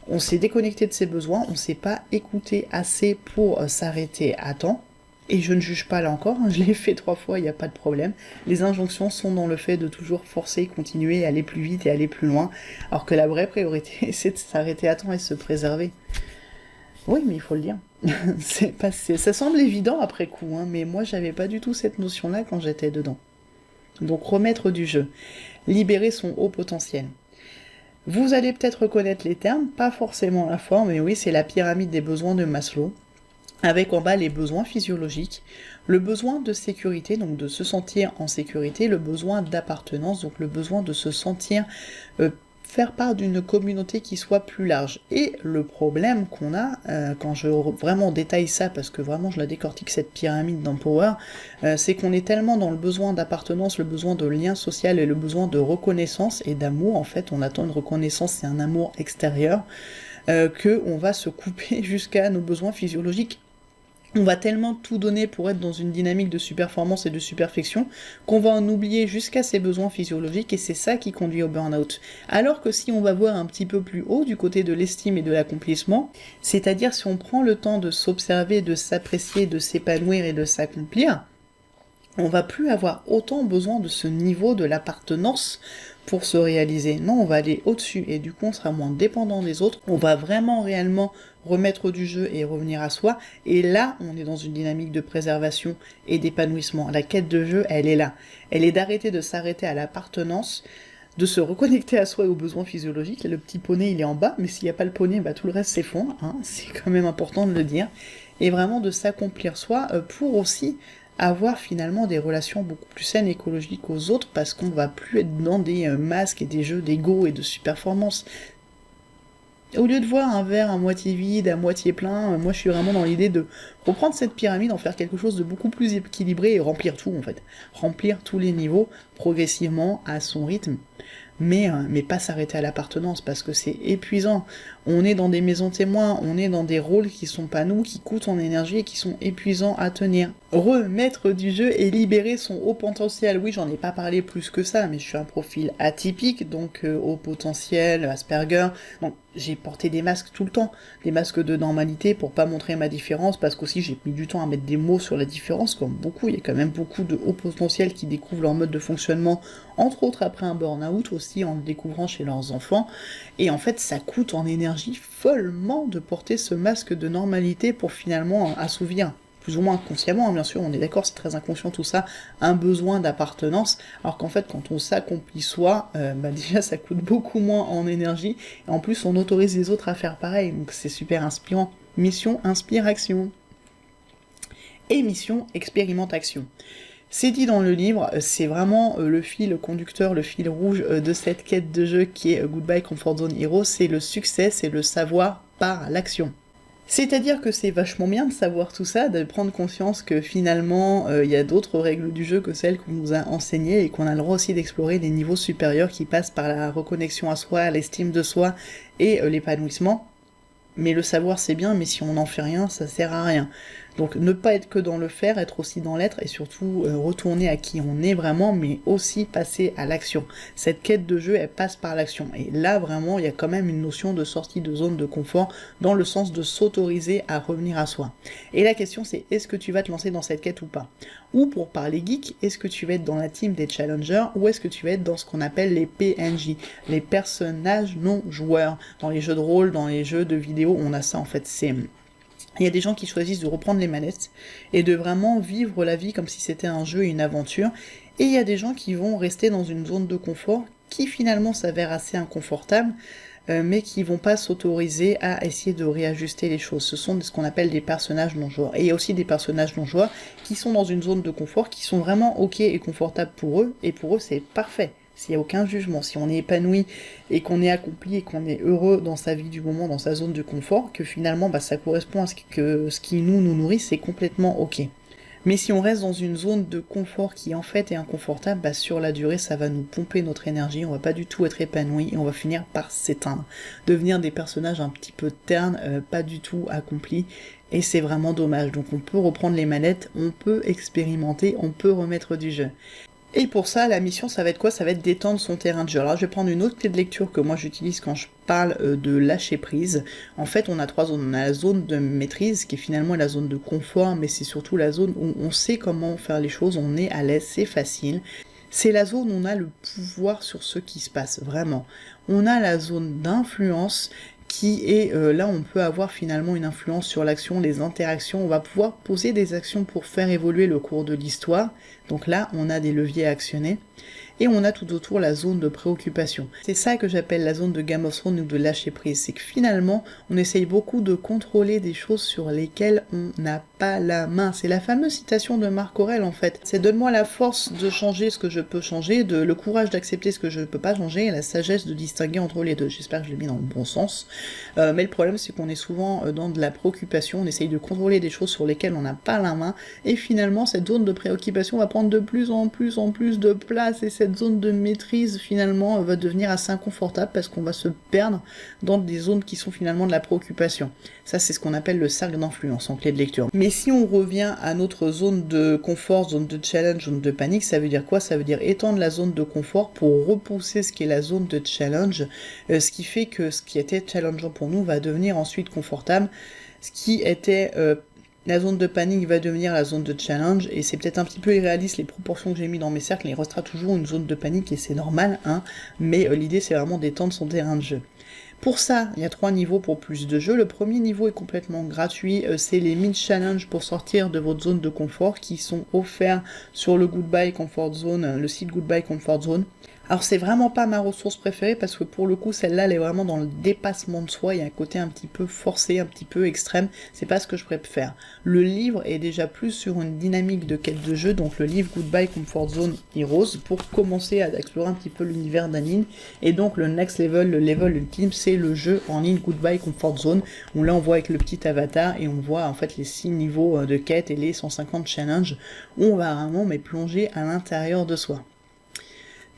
On s'est déconnecté de ses besoins, on s'est pas écouté assez pour s'arrêter à temps. Et je ne juge pas là encore, je l'ai fait 3 fois, il n'y a pas de problème. Les injonctions sont dans le fait de toujours forcer, continuer, aller plus vite et aller plus loin, alors que la vraie priorité, c'est de s'arrêter à temps et de se préserver. Oui, mais il faut le dire. Ça semble évident après coup, mais moi j'avais pas du tout cette notion-là quand j'étais dedans. Donc remettre du jeu, libérer son haut potentiel. Vous allez peut-être reconnaître les termes, pas forcément la forme, mais oui, c'est la pyramide des besoins de Maslow. Avec en bas les besoins physiologiques, le besoin de sécurité, donc de se sentir en sécurité, le besoin d'appartenance, donc le besoin de se sentir faire part d'une communauté qui soit plus large. Et le problème qu'on a, quand je vraiment détaille ça, parce que vraiment je la décortique cette pyramide dans Power, c'est qu'on est tellement dans le besoin d'appartenance, le besoin de lien social et le besoin de reconnaissance et d'amour, en fait on attend une reconnaissance et un amour extérieur, qu'on va se couper jusqu'à nos besoins physiologiques. On va tellement tout donner pour être dans une dynamique de surperformance et de superfection qu'on va en oublier jusqu'à ses besoins physiologiques et c'est ça qui conduit au burn-out. Alors que si on va voir un petit peu plus haut du côté de l'estime et de l'accomplissement, c'est-à-dire si on prend le temps de s'observer, de s'apprécier, de s'épanouir et de s'accomplir, on va plus avoir autant besoin de ce niveau de l'appartenance pour se réaliser. Non, on va aller au-dessus et du coup on sera moins dépendant des autres. On va vraiment réellement remettre du jeu et revenir à soi. Et là, on est dans une dynamique de préservation et d'épanouissement. La quête de jeu, elle est là. Elle est d'arrêter de s'arrêter à l'appartenance, de se reconnecter à soi et aux besoins physiologiques. Le petit poney, il est en bas, mais s'il n'y a pas le poney, bah, tout le reste s'effondre. Hein. C'est quand même important de le dire. Et vraiment de s'accomplir soi pour aussi avoir finalement des relations beaucoup plus saines et écologiques aux autres, parce qu'on va plus être dans des masques et des jeux d'ego et de super-performance. Au lieu de voir un verre à moitié vide, à moitié plein, moi je suis vraiment dans l'idée de reprendre cette pyramide, en faire quelque chose de beaucoup plus équilibré et remplir tout en fait. Remplir tous les niveaux progressivement à son rythme. Mais pas s'arrêter à l'appartenance, parce que c'est épuisant. On est dans des maisons témoins, on est dans des rôles qui sont pas nous, qui coûtent en énergie et qui sont épuisants à tenir. Remettre du jeu et libérer son haut potentiel. Oui, j'en ai pas parlé plus que ça, mais je suis un profil atypique, donc haut potentiel, Asperger. Donc j'ai porté des masques tout le temps, des masques de normalité pour pas montrer ma différence, parce qu'aussi j'ai mis du temps à mettre des mots sur la différence, comme beaucoup. Il y a quand même beaucoup de hauts potentiels qui découvrent leur mode de fonctionnement, entre autres après un burn-out, aussi en le découvrant chez leurs enfants. Et en fait, ça coûte en énergie follement de porter ce masque de normalité pour finalement assouvir, plus ou moins inconsciemment, hein, bien sûr, on est d'accord, c'est très inconscient tout ça, un besoin d'appartenance, alors qu'en fait, quand on s'accomplit soi, déjà ça coûte beaucoup moins en énergie, et en plus on autorise les autres à faire pareil, donc c'est super inspirant. Mission, inspire, action. Et mission, expérimente, action. C'est dit dans le livre, c'est vraiment le fil conducteur, le fil rouge de cette quête de jeu qui est Goodbye Comfort Zone Hero, c'est le succès, c'est le savoir par l'action. C'est-à-dire que c'est vachement bien de savoir tout ça, de prendre conscience que finalement il y a d'autres règles du jeu que celles qu'on nous a enseignées et qu'on a le droit aussi d'explorer des niveaux supérieurs qui passent par la reconnexion à soi, l'estime de soi et l'épanouissement. Mais le savoir c'est bien, mais si on n'en fait rien, ça sert à rien. Donc ne pas être que dans le faire, être aussi dans l'être, et surtout retourner à qui on est vraiment, mais aussi passer à l'action. Cette quête de jeu, elle passe par l'action. Et là, vraiment, il y a quand même une notion de sortie de zone de confort, dans le sens de s'autoriser à revenir à soi. Et la question c'est, est-ce que tu vas te lancer dans cette quête ou pas? Ou pour parler geek, est-ce que tu vas être dans la team des challengers, ou est-ce que tu vas être dans ce qu'on appelle les PNJ, les personnages non joueurs? Dans les jeux de rôle, dans les jeux de vidéo, on a ça en fait, il y a des gens qui choisissent de reprendre les manettes et de vraiment vivre la vie comme si c'était un jeu et une aventure. Et il y a des gens qui vont rester dans une zone de confort qui finalement s'avère assez inconfortable, mais qui vont pas s'autoriser à essayer de réajuster les choses. Ce sont ce qu'on appelle des personnages non-joueurs. Et il y a aussi des personnages non-joueurs qui sont dans une zone de confort, qui sont vraiment ok et confortables pour eux, et pour eux c'est parfait. S'il n'y a aucun jugement, si on est épanoui et qu'on est accompli et qu'on est heureux dans sa vie du moment, dans sa zone de confort, que finalement ça correspond à ce qui nous nourrit, c'est complètement ok. Mais si on reste dans une zone de confort qui en fait est inconfortable, sur la durée ça va nous pomper notre énergie, on va pas du tout être épanoui et on va finir par s'éteindre, devenir des personnages un petit peu ternes, pas du tout accomplis, et c'est vraiment dommage. Donc on peut reprendre les manettes, on peut expérimenter, on peut remettre du jeu. Et pour ça, la mission, ça va être quoi? Ça va être d'étendre son terrain de jeu. Alors, je vais prendre une autre clé de lecture que moi j'utilise quand je parle de lâcher prise. En fait, on a 3 zones. On a la zone de maîtrise, qui est finalement la zone de confort, mais c'est surtout la zone où on sait comment faire les choses, on est à l'aise, c'est facile. C'est la zone où on a le pouvoir sur ce qui se passe, vraiment. On a la zone d'influence, qui est là on peut avoir finalement une influence sur l'action, les interactions, on va pouvoir poser des actions pour faire évoluer le cours de l'histoire, donc là on a des leviers à actionner, et on a tout autour la zone de préoccupation. C'est ça que j'appelle la zone de Game of Thrones ou de lâcher prise, c'est que finalement on essaye beaucoup de contrôler des choses sur lesquelles on n'a pas la main. C'est la fameuse citation de Marc Aurèle en fait, c'est donne-moi la force de changer ce que je peux changer, le courage d'accepter ce que je ne peux pas changer, et la sagesse de distinguer entre les deux. J'espère que je l'ai mis dans le bon sens. Mais le problème c'est qu'on est souvent dans de la préoccupation, on essaye de contrôler des choses sur lesquelles on n'a pas la main, et finalement cette zone de préoccupation va prendre de plus en plus de place, et cette zone de maîtrise finalement va devenir assez inconfortable parce qu'on va se perdre dans des zones qui sont finalement de la préoccupation. Ça c'est ce qu'on appelle le cercle d'influence en clé de lecture. Mais si on revient à notre zone de confort, zone de challenge, zone de panique, ça veut dire quoi? Ça veut dire étendre la zone de confort pour repousser ce qui est la zone de challenge, ce qui fait que ce qui était challengeant pour nous va devenir ensuite confortable, ce qui était la zone de panique va devenir la zone de challenge, et c'est peut-être un petit peu irréaliste les proportions que j'ai mis dans mes cercles, il restera toujours une zone de panique et c'est normal, hein, mais l'idée c'est vraiment d'étendre son terrain de jeu. Pour ça, il y a 3 niveaux pour plus de jeux. Le premier niveau est complètement gratuit, c'est les 1000 challenges pour sortir de votre zone de confort qui sont offerts sur le Goodbye Comfort Zone, le site Goodbye Comfort Zone. Alors c'est vraiment pas ma ressource préférée parce que pour le coup celle-là elle est vraiment dans le dépassement de soi, il y a un côté un petit peu forcé, un petit peu extrême, c'est pas ce que je préfère. Le livre est déjà plus sur une dynamique de quête de jeu, donc le livre Goodbye Comfort Zone Heroes, pour commencer à explorer un petit peu l'univers d'Anine, et donc le next level, le level ultime, c'est le jeu en ligne Goodbye Comfort Zone, où là on voit avec le petit avatar et on voit en fait les 6 niveaux de quête et les 150 challenges, où on va vraiment plonger à l'intérieur de soi.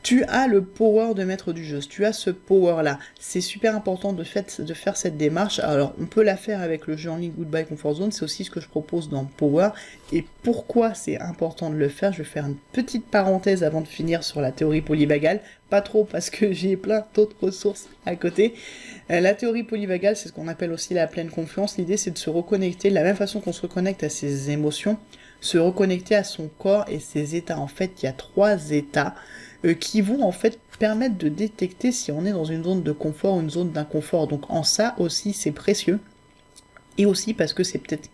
Tu as le power de maître du jeu, tu as ce power là, c'est super important de faire cette démarche. Alors on peut la faire avec le jeu en ligne Goodbye Comfort Zone, c'est aussi ce que je propose dans Power, et pourquoi c'est important de le faire, je vais faire une petite parenthèse avant de finir sur la théorie polyvagale, pas trop parce que j'ai plein d'autres ressources à côté. La théorie polyvagale, c'est ce qu'on appelle aussi la pleine confiance, l'idée c'est de se reconnecter, de la même façon qu'on se reconnecte à ses émotions, se reconnecter à son corps et ses états. En fait, il y a 3 états qui vont en fait permettre de détecter si on est dans une zone de confort ou une zone d'inconfort. Donc en ça aussi c'est précieux, et aussi parce que c'est peut-être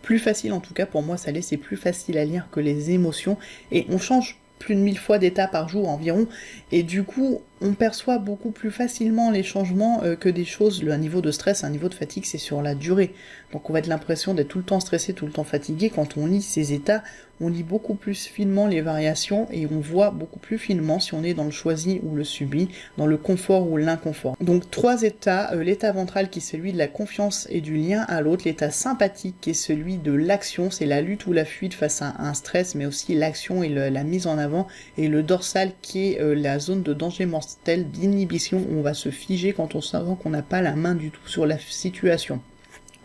plus facile, en tout cas pour moi ça l'est, c'est plus facile à lire que les émotions, et on change plus de 1000 fois d'état par jour environ, et du coup on perçoit beaucoup plus facilement les changements que des choses, un niveau de stress, un niveau de fatigue, c'est sur la durée. Donc on va être l'impression d'être tout le temps stressé, tout le temps fatigué. Quand on lit ces états, on lit beaucoup plus finement les variations et on voit beaucoup plus finement si on est dans le choisi ou le subi, dans le confort ou l'inconfort. Donc 3 états, l'état ventral qui est celui de la confiance et du lien à l'autre, l'état sympathique qui est celui de l'action, c'est la lutte ou la fuite face à un stress, mais aussi l'action et la mise en avant, et le dorsal qui est la zone de danger mortel, d'inhibition, où on va se figer quand on sent qu'on n'a pas la main du tout sur la situation.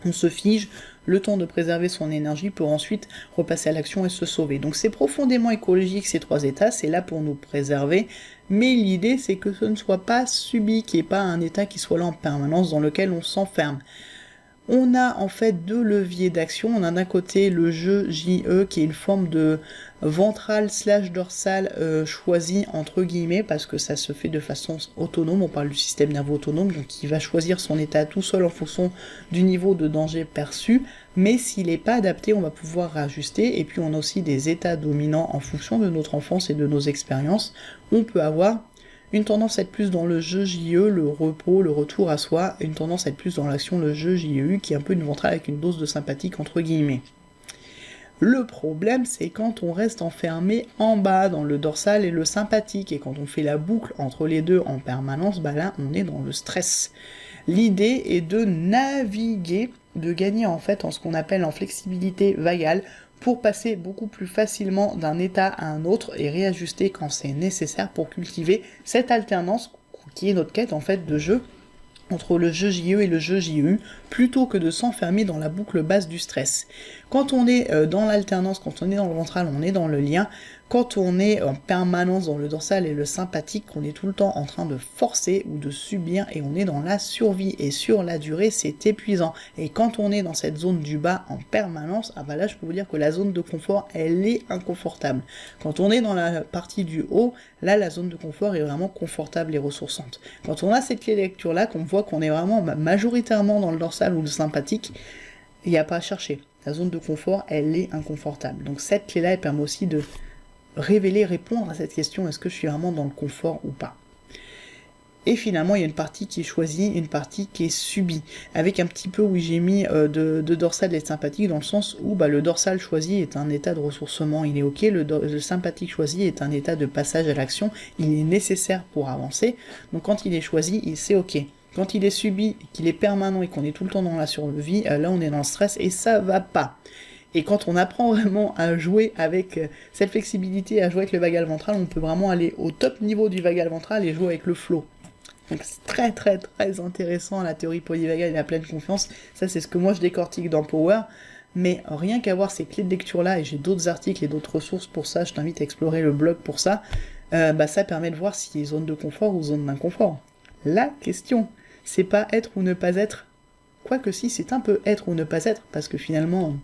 On se fige, le temps de préserver son énergie pour ensuite repasser à l'action et se sauver. Donc c'est profondément écologique ces 3 états, c'est là pour nous préserver, mais l'idée c'est que ce ne soit pas subi, qu'il n'y ait pas un état qui soit là en permanence dans lequel on s'enferme. On a en fait 2 leviers d'action. On a d'un côté le jeu JE qui est une forme de ventral / dorsal choisi entre guillemets, parce que ça se fait de façon autonome, on parle du système nerveux autonome, donc il va choisir son état tout seul en fonction du niveau de danger perçu, mais s'il n'est pas adapté, on va pouvoir rajuster. Et puis on a aussi des états dominants en fonction de notre enfance et de nos expériences. On peut avoir une tendance à être plus dans le jeu JE, le repos, le retour à soi, une tendance à être plus dans l'action, le jeu JEU, qui est un peu une ventrale avec une dose de sympathique entre guillemets. Le problème, c'est quand on reste enfermé en bas, dans le dorsal et le sympathique, et quand on fait la boucle entre les deux en permanence, bah là, on est dans le stress. L'idée est de naviguer, de gagner en fait en ce qu'on appelle en flexibilité vagale, pour passer beaucoup plus facilement d'un état à un autre et réajuster quand c'est nécessaire pour cultiver cette alternance qui est notre quête en fait de jeu entre le jeu JE et le jeu JEU, plutôt que de s'enfermer dans la boucle basse du stress. Quand on est dans l'alternance, quand on est dans le ventral, on est dans le lien. Quand on est en permanence dans le dorsal et le sympathique, on est tout le temps en train de forcer ou de subir, et on est dans la survie, et sur la durée c'est épuisant. Et quand on est dans cette zone du bas en permanence, ah bah là je peux vous dire que la zone de confort elle est inconfortable. Quand on est dans la partie du haut, là la zone de confort est vraiment confortable et ressourçante. Quand on a cette clé de lecture là, qu'on voit qu'on est vraiment majoritairement dans le dorsal ou le sympathique, il n'y a pas à chercher. La zone de confort elle est inconfortable. Donc cette clé là elle permet aussi de répondre à cette question, est-ce que je suis vraiment dans le confort ou pas? Et finalement, il y a une partie qui est choisie, une partie qui est subie, avec un petit peu où j'ai mis de dorsal et de sympathique, dans le sens où le dorsal choisi est un état de ressourcement, il est ok, le sympathique choisi est un état de passage à l'action, il est nécessaire pour avancer, donc quand il est choisi, c'est ok. Quand il est subi, qu'il est permanent et qu'on est tout le temps dans la survie, là on est dans le stress et ça va pas. Et quand on apprend vraiment à jouer avec cette flexibilité, à jouer avec le vagal ventral, on peut vraiment aller au top niveau du vagal ventral et jouer avec le flow. Donc c'est très très très intéressant la théorie polyvagale et la pleine confiance. Ça c'est ce que moi je décortique dans Power. Mais rien qu'à voir ces clés de lecture là, et j'ai d'autres articles et d'autres ressources pour ça, je t'invite à explorer le blog pour ça, ça permet de voir s'il y a zone de confort ou zone d'inconfort. La question, c'est pas être ou ne pas être, quoique si, c'est un peu être ou ne pas être, parce que finalement...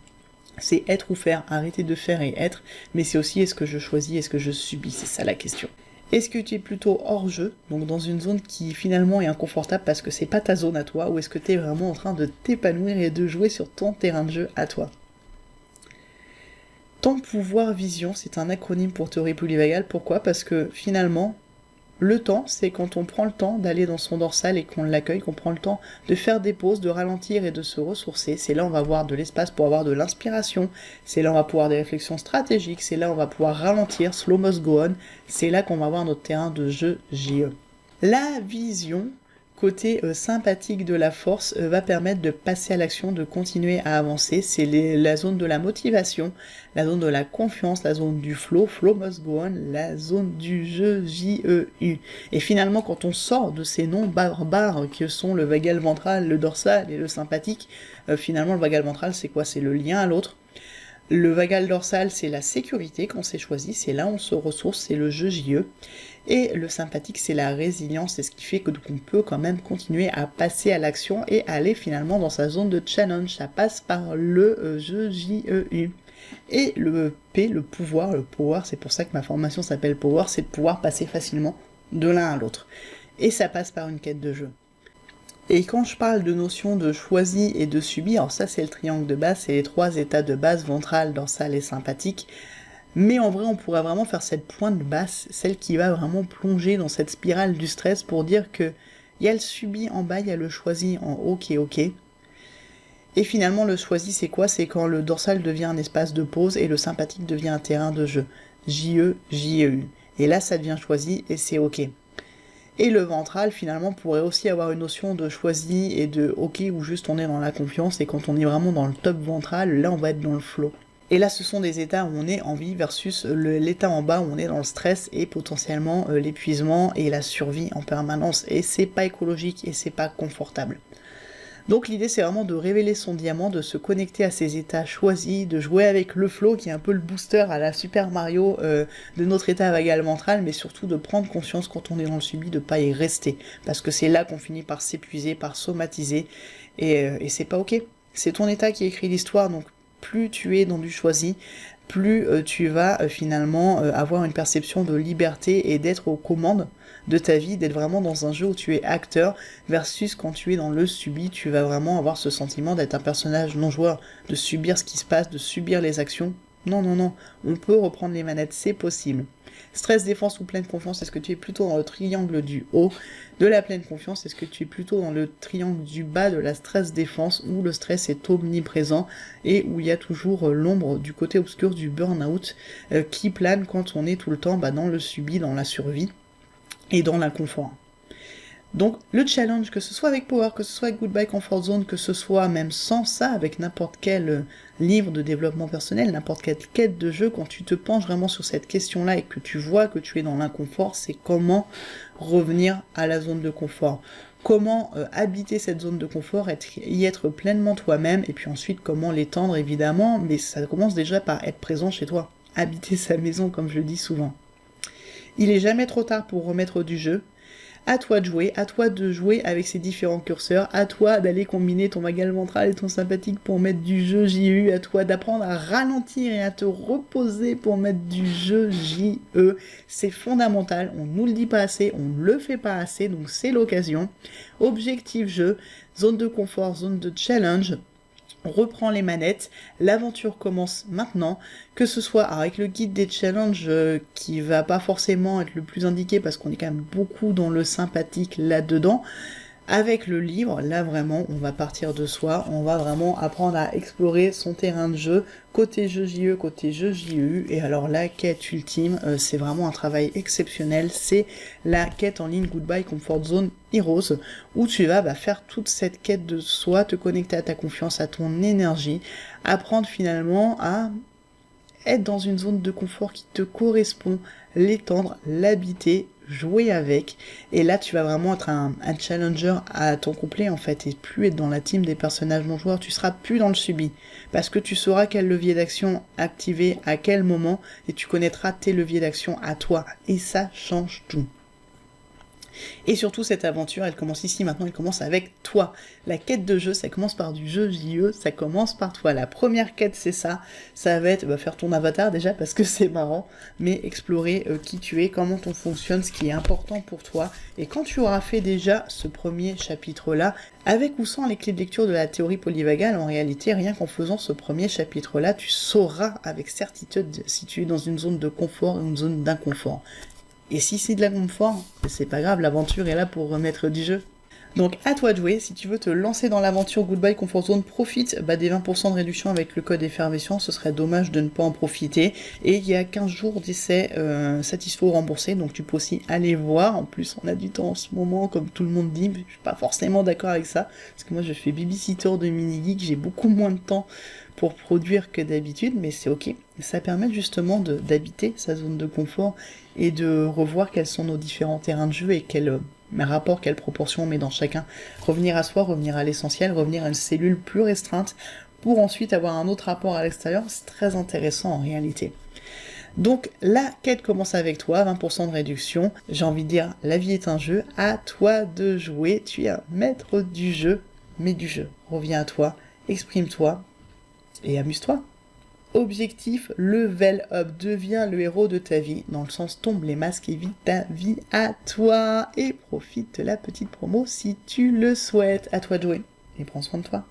C'est être ou faire, arrêter de faire et être, mais c'est aussi est-ce que je choisis, est-ce que je subis, c'est ça la question. Est-ce que tu es plutôt hors jeu, donc dans une zone qui finalement est inconfortable parce que c'est pas ta zone à toi, ou est-ce que tu es vraiment en train de t'épanouir et de jouer sur ton terrain de jeu à toi? Ton pouvoir vision, c'est un acronyme pour théorie polyvagale. Pourquoi? Parce que finalement, le temps, c'est quand on prend le temps d'aller dans son dorsal et qu'on l'accueille, qu'on prend le temps de faire des pauses, de ralentir et de se ressourcer. C'est là où on va avoir de l'espace pour avoir de l'inspiration. C'est là où on va pouvoir des réflexions stratégiques. C'est là où on va pouvoir ralentir, slow must go on. C'est là qu'on va avoir notre terrain de jeu JE. La vision, côté sympathique de la force, va permettre de passer à l'action, de continuer à avancer. C'est la zone de la motivation, la zone de la confiance, la zone du flow must go on, la zone du jeu JEU. Et finalement, quand on sort de ces noms barbares que sont le vagal ventral, le dorsal et le sympathique, finalement le vagal ventral c'est quoi? C'est le lien à l'autre. Le vagal dorsal, c'est la sécurité qu'on s'est choisi, c'est là où on se ressource, c'est le jeu JE. Et le sympathique, c'est la résilience, c'est ce qui fait qu'on peut quand même continuer à passer à l'action et aller finalement dans sa zone de challenge. Ça passe par le jeu JEU. Et le P, le pouvoir, c'est pour ça que ma formation s'appelle Power, c'est de pouvoir passer facilement de l'un à l'autre. Et ça passe par une quête de jeu. Et quand je parle de notion de choisi et de subi, alors ça c'est le triangle de base, c'est les 3 états de base, ventral, dorsal et sympathique. Mais en vrai, on pourrait vraiment faire cette pointe basse, celle qui va vraiment plonger dans cette spirale du stress pour dire que il y a le subi en bas, il y a le choisi en haut qui est ok. Et finalement, le choisi, c'est quoi? C'est quand le dorsal devient un espace de pause et le sympathique devient un terrain de jeu. JE, JEU. Et là, ça devient choisi et c'est ok. Et le ventral, finalement, pourrait aussi avoir une notion de choisi et de ok, où juste on est dans la confiance, et quand on est vraiment dans le top ventral, là, on va être dans le flow. Et là, ce sont des états où on est en vie versus l'état en bas où on est dans le stress et potentiellement l'épuisement et la survie en permanence. Et c'est pas écologique et c'est pas confortable. Donc l'idée, c'est vraiment de révéler son diamant, de se connecter à ces états choisis, de jouer avec le flow qui est un peu le booster à la Super Mario de notre état vagal ventral, mais surtout de prendre conscience quand on est dans le subi de pas y rester, parce que c'est là qu'on finit par s'épuiser, par somatiser, et c'est pas ok. C'est ton état qui écrit l'histoire, donc plus tu es dans du choisi, plus tu vas finalement avoir une perception de liberté et d'être aux commandes de ta vie, d'être vraiment dans un jeu où tu es acteur, versus quand tu es dans le subi, tu vas vraiment avoir ce sentiment d'être un personnage non joueur, de subir ce qui se passe, de subir les actions. Non, non, non, on peut reprendre les manettes, c'est possible. Stress, défense ou pleine confiance, est-ce que tu es plutôt dans le triangle du haut de la pleine confiance? Est-ce que tu es plutôt dans le triangle du bas de la stress défense où le stress est omniprésent et où il y a toujours l'ombre du côté obscur du burn-out qui plane quand on est tout le temps dans le subi, dans la survie et dans l'inconfort? Donc le challenge, que ce soit avec Power, que ce soit avec Goodbye Comfort Zone, que ce soit même sans ça, avec n'importe quel livre de développement personnel, n'importe quelle quête de jeu, quand tu te penches vraiment sur cette question-là et que tu vois que tu es dans l'inconfort, c'est comment revenir à la zone de confort. Comment habiter cette zone de confort, y être pleinement toi-même, et puis ensuite comment l'étendre évidemment, mais ça commence déjà par être présent chez toi. Habiter sa maison, comme je le dis souvent. Il est jamais trop tard pour remettre du jeu. À toi de jouer avec ces différents curseurs, à toi d'aller combiner ton vagal ventral et ton sympathique pour mettre du jeu JU, à toi d'apprendre à ralentir et à te reposer pour mettre du jeu JE. C'est fondamental, on nous le dit pas assez, on ne le fait pas assez, donc c'est l'occasion. Objectif jeu, zone de confort, zone de challenge. On reprend les manettes, l'aventure commence maintenant, que ce soit avec le guide des challenges qui va pas forcément être le plus indiqué parce qu'on est quand même beaucoup dans le sympathique là-dedans. Avec le livre, là vraiment, on va partir de soi, on va vraiment apprendre à explorer son terrain de jeu, côté jeu JE, côté jeu JEU, et alors la quête ultime, c'est vraiment un travail exceptionnel, c'est la quête en ligne Goodbye Comfort Zone Heroes, où tu vas faire toute cette quête de soi, te connecter à ta confiance, à ton énergie, apprendre finalement à être dans une zone de confort qui te correspond, l'étendre, l'habiter, jouer avec, et là tu vas vraiment être un challenger à temps complet en fait, et plus être dans la team des personnages non joueurs, tu seras plus dans le subi, parce que tu sauras quel levier d'action activer à quel moment, et tu connaîtras tes leviers d'action à toi, et ça change tout. Et surtout, cette aventure, elle commence ici, maintenant, elle commence avec toi. La quête de jeu, ça commence par du jeu JE, ça commence par toi. La première quête, c'est ça. Ça va être faire ton avatar déjà, parce que c'est marrant, mais explorer qui tu es, comment on fonctionne, ce qui est important pour toi. Et quand tu auras fait déjà ce premier chapitre-là, avec ou sans les clés de lecture de la théorie polyvagale, en réalité, rien qu'en faisant ce premier chapitre-là, tu sauras avec certitude si tu es dans une zone de confort ou une zone d'inconfort. Et si c'est de l'inconfort, c'est pas grave, l'aventure est là pour remettre du jeu. Donc à toi de jouer, si tu veux te lancer dans l'aventure Goodbye Comfort Zone, profite des 20% de réduction avec le code effervescence, ce serait dommage de ne pas en profiter. Et il y a 15 jours d'essai satisfait ou remboursé, donc tu peux aussi aller voir. En plus on a du temps en ce moment, comme tout le monde dit, mais je suis pas forcément d'accord avec ça, parce que moi je fais babysitter de mini-geek, j'ai beaucoup moins de temps pour produire que d'habitude, mais c'est ok. Ça permet justement d'habiter sa zone de confort et de revoir quels sont nos différents terrains de jeu et quel rapport, quelle proportion on met dans chacun. Revenir à soi, revenir à l'essentiel, revenir à une cellule plus restreinte pour ensuite avoir un autre rapport à l'extérieur, c'est très intéressant en réalité. Donc la quête commence avec toi, 20% de réduction. J'ai envie de dire, la vie est un jeu, à toi de jouer, tu es un maître du jeu, mais du jeu. Reviens à toi, exprime-toi et amuse-toi. Objectif, level up, deviens le héros de ta vie, dans le sens tombe les masques et vis ta vie à toi, et profite de la petite promo si tu le souhaites. À toi de jouer, et prends soin de toi.